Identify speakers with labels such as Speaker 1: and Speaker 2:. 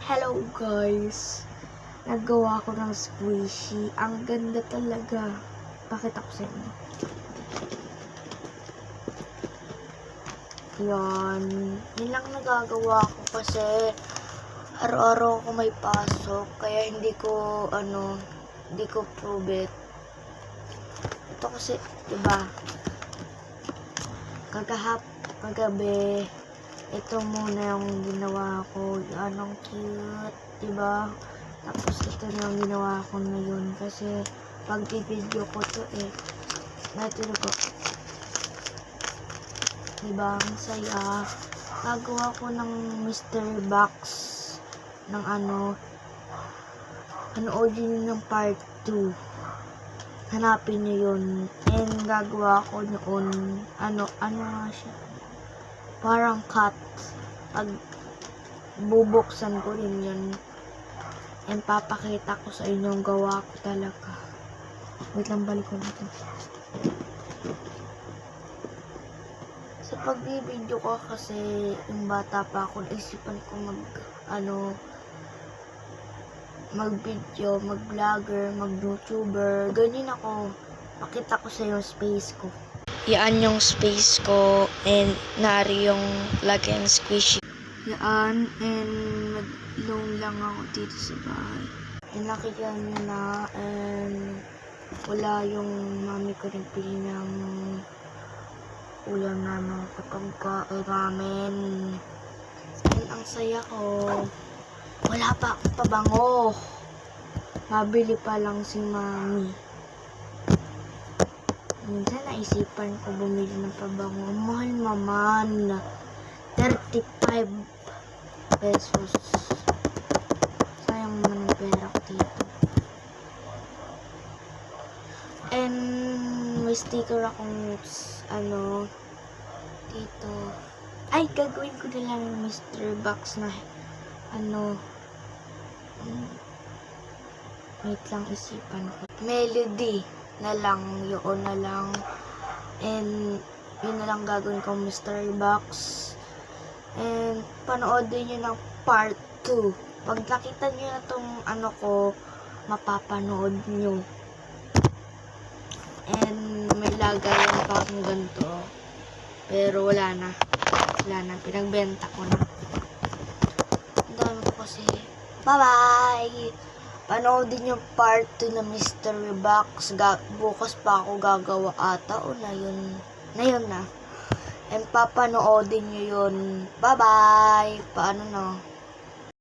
Speaker 1: Hello guys! Nagawa ko ng squishy. Ang ganda talaga. Pakita ko sa inyo. Yan. Yun lang nagagawa ko kasi araw-araw ako may pasok. Kaya hindi ko prove it. Ito kasi, diba? Kagabi, ito muna yung ginawa ko. Yan, ang cute. Diba? Tapos ito na yung ginawa ko ngayon. Kasi pag video ko to natin ko. Diba? Ang saya. Gagawa ko ng mystery box ng panoodin nyo ng part 2. Hanapin nyo yun. And gagawa ko noon nga siya. Parang cut. Pag bubuksan ko rin yun. And papakita ko sa inyo ang gawa ko talaga. Wait lang, balik ko natin. Sa pag-video ko kasi yung bata pa ako, naisipan ko mag-video, mag-vlogger, mag-youtuber. Ganyan ako. Pakita ko sa yung space ko. Yan yung space ko and nari yung lagyan squishy. Yan, and mag-loan lang ako dito sa bahay. And nakita nyo na, and wala yung mami ko nagpili ng ulam namin kapag kain namin. And ang saya ko, wala pa akong pabango. Mabili pa lang si mami. Minsan naisipan ko bumili ng pabango. Mahal naman. 35 pesos. Sayang naman ang pera ko dito. And may sticker akong dito. Ay, gagawin ko na lang yung mystery box na wait lang, isipan ko. Melody na lang, yun na lang. And yun na lang gagawin ko mystery box. And panoodin nyo ng part 2. Pag nakita nyo na tong ko, mapapanood nyo. And may lagayan pa akong ganito. Pero wala na. Pinagbenta ko na. Ang dami ko kasi. Bye-bye! Panoodin yung part 2 na mystery box. Bukas pa ako gagawa ata. O na yun na. And papanoodin nyo yun. Bye-bye! Paano na?